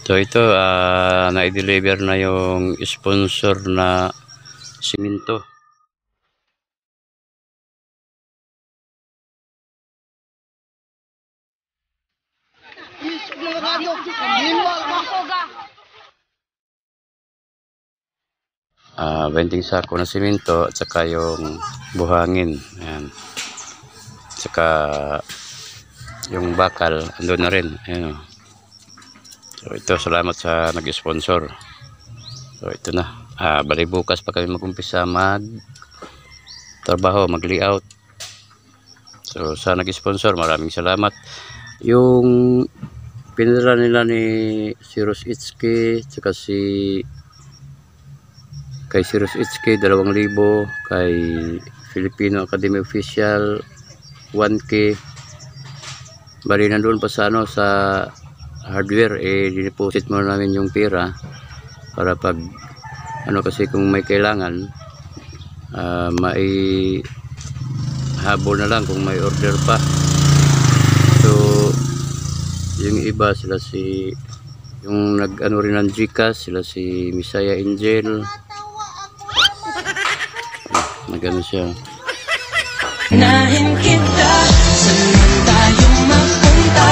So ito, na-deliver na yung sponsor na simento. Bending sako na simento at saka yung buhangin. Ayan. Saka yung bakal andun na rin. Ayan. So ito, salamat sa nag-sponsor. So ito na. Bali bukas pa kami mag-umpisa mag-trabaho, mag-layout. So sa nag-sponsor, maraming salamat. Yung pinadala nila ni Sirus Itsuki, saka kay Sirus Itsuki 2,000, kay Filipino Academy Official 1K. Bali nandun pa sa sa hardware, dineposit mo namin yung pera para pag kasi kung may kailangan, may habol na lang kung may order pa. So yung iba sila yung nag-ano rin ng Gcash, sila si Misaya Angel. Nagano siya. Nahin kita, saan tayo mapunta?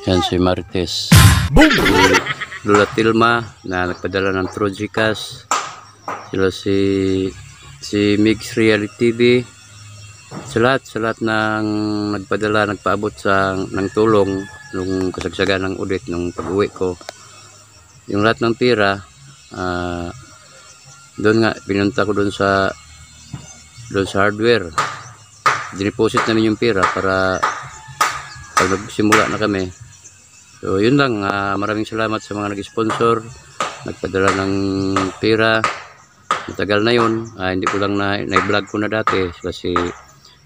Yan si Marites. Boom! Si Lula Tilma na nagpadala ng True Gcash. Sila si Mix Reality TV. Sa lahat ng nagpadala, nagpaabot ng tulong nung kasagsagan ng audit nung pag-uwi ko. Yung lahat ng pera, doon nga pinunta ko doon sa hardware. Dineposit namin yung pera para pag nagsimula na kami. So yun lang, maraming salamat sa mga nag-sponsor, nagpadala ng pera. Matagal na yun, hindi ko lang na-vlog ko na dati. Sila si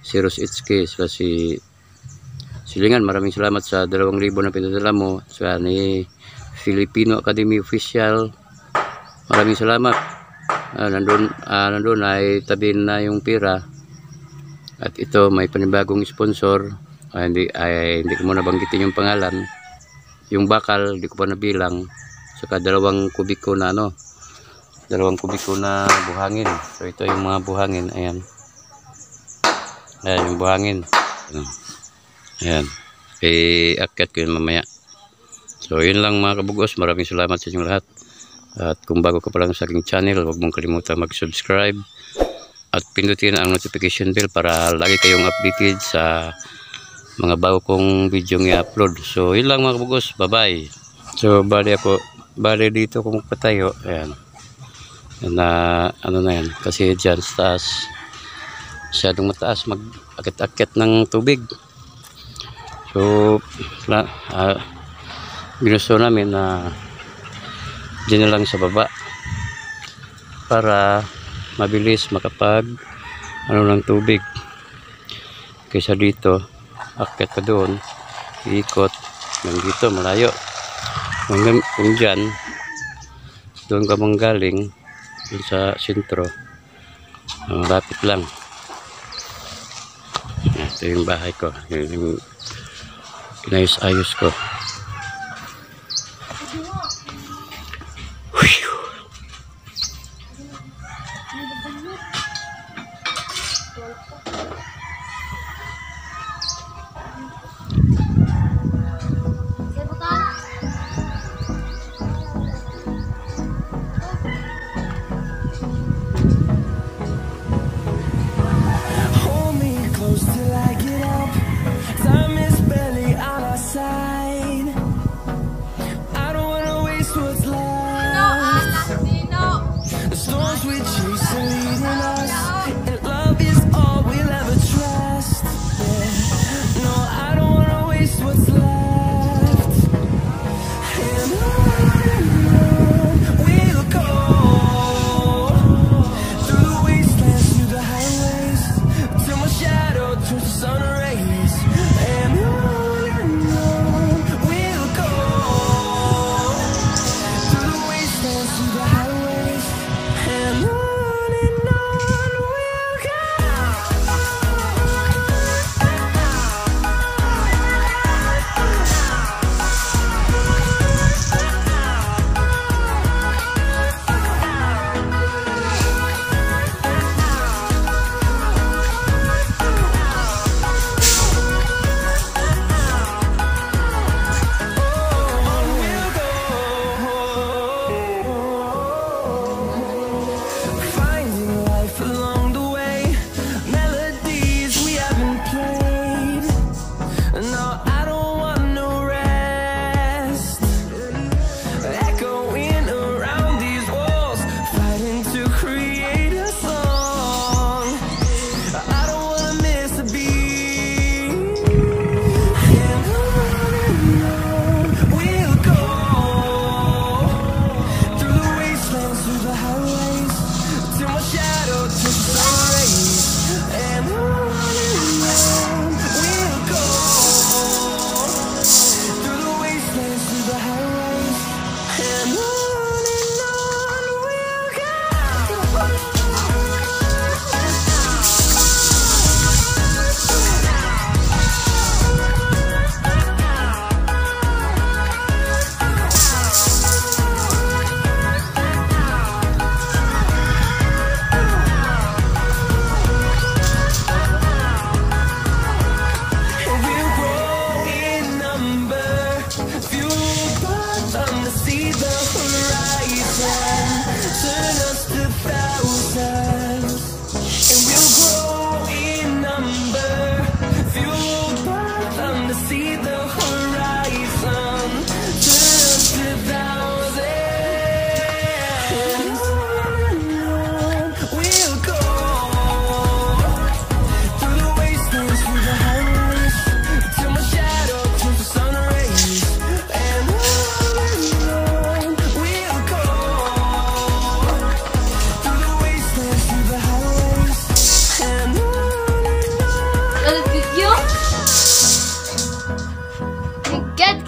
Sirus Itsuki, sila si Silingan, maraming salamat sa 2,000 na pinadala mo. Saka ni Filipino Academy Official, maraming salamat. Nandun ay tabihin na yung pera. At ito, may panibagong sponsor. Hindi ko muna banggitin yung pangalan. Yung bakal, hindi ko pa nabilang. Saka 2 kubiko na 2 kubiko na buhangin. So ito yung mga buhangin. Ayan. Ayan yung buhangin. Ayan. Akyat ko yun mamaya. So yun lang mga kabugos. Maraming salamat sa inyong lahat. At kung bago ka pa lang sa aking channel, huwag mong kalimutan mag-subscribe. At pindutin ang notification bell para lagi kayong updated sa mga bago kong video nga upload. So yun lang mga kabugos. Bye bye. So bali dito kung patayo. Ayan. Na yan, kasi dyan sa taas masyadong mataas, mag-akit-akit ng tubig. So ginusto namin na dyan na lang sa baba para mabilis makapag ng tubig, kaysa dito akit pa doon, iikot hanggang dito malayo. Kung dyan doon ka manggaling dun sa sentro, lapit lang. Ito yung bahay ko, yung inayos-ayos ko. Till I get up, time is barely on our side.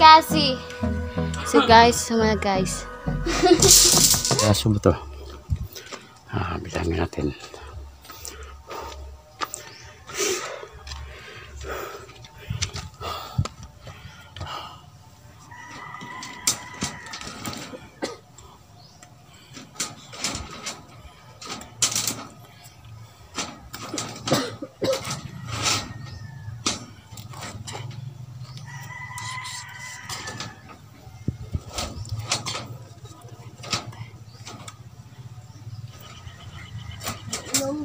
Cassie. So guys, sama na guys. Kaso ba to? Bilangin natin.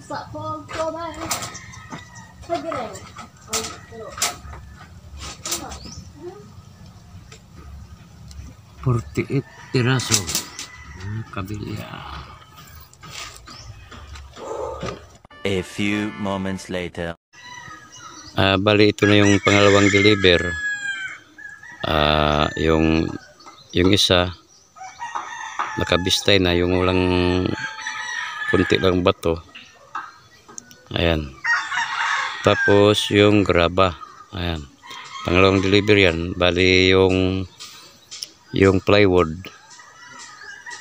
Sa pagko ba? Pagireng. 48 piraso. Kabilya. A few moments later. Bali ito na yung pangalawang deliver. Yung isa nakabistay na, yung walang kunti lang bato. Ayan. Tapos yung graba. Ayan. Pangalawang deliver yan. Bali yung plywood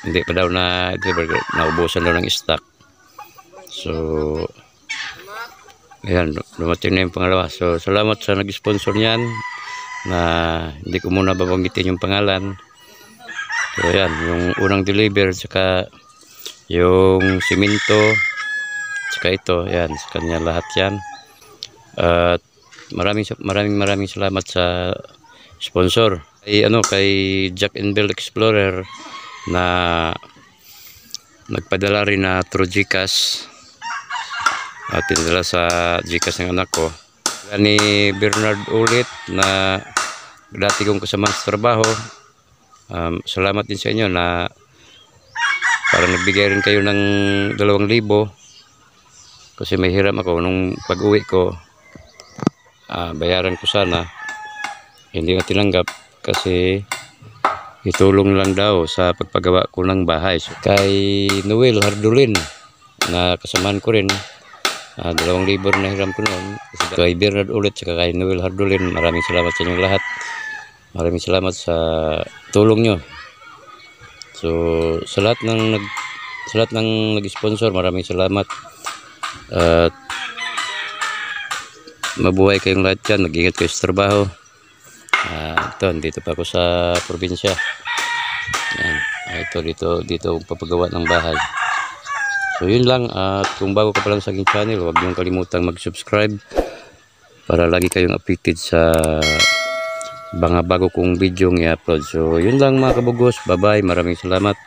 hindi pa daw na deliver, naubusan daw ng stock. So ayan, dumating na yung pangalawa. So salamat sa nag-sponsor niyan, na hindi ko muna babanggitin yung pangalan. So ayan, yung unang deliver, saka yung simento, saka ito, ayan, sa kanya lahat yan. At maraming salamat sa sponsor. Kay Jack and Bell Explorer na nagpadala rin na through GCash. At tinadala sa GCash ng anak ko. Ni Bernard ulit na dati kong kasama sa trabaho. Salamat din sa inyo na parang nagbigay rin kayo ng 2,000 kasi may hiram ako nung pag-uwi ko. Bayaran ko sana, hindi na tinanggap kasi itulong lang daw sa pagpagawa ko ng bahay. So, kay Noel Hardulin na kasamaan ko rin, 2,000 na hiram ko noon. Kay Bernard ulit, saka kay Noel Hardulin, maraming salamat sa inyong lahat. Maraming salamat sa tulong nyo. So sa lahat ng nag-sponsor, maraming salamat. At mabuhay kayong lahat dyan, mag-ingat kayo sa trabaho. Dito pa ako sa probinsya. Dito papagawa ng bahay. So yun lang. At kung bago ka pa lang sa aking channel, huwag niyong kalimutang mag-subscribe para lagi kayong updated sa mga bago kong video i-upload. So yun lang mga kabugos. Bye bye, maraming salamat.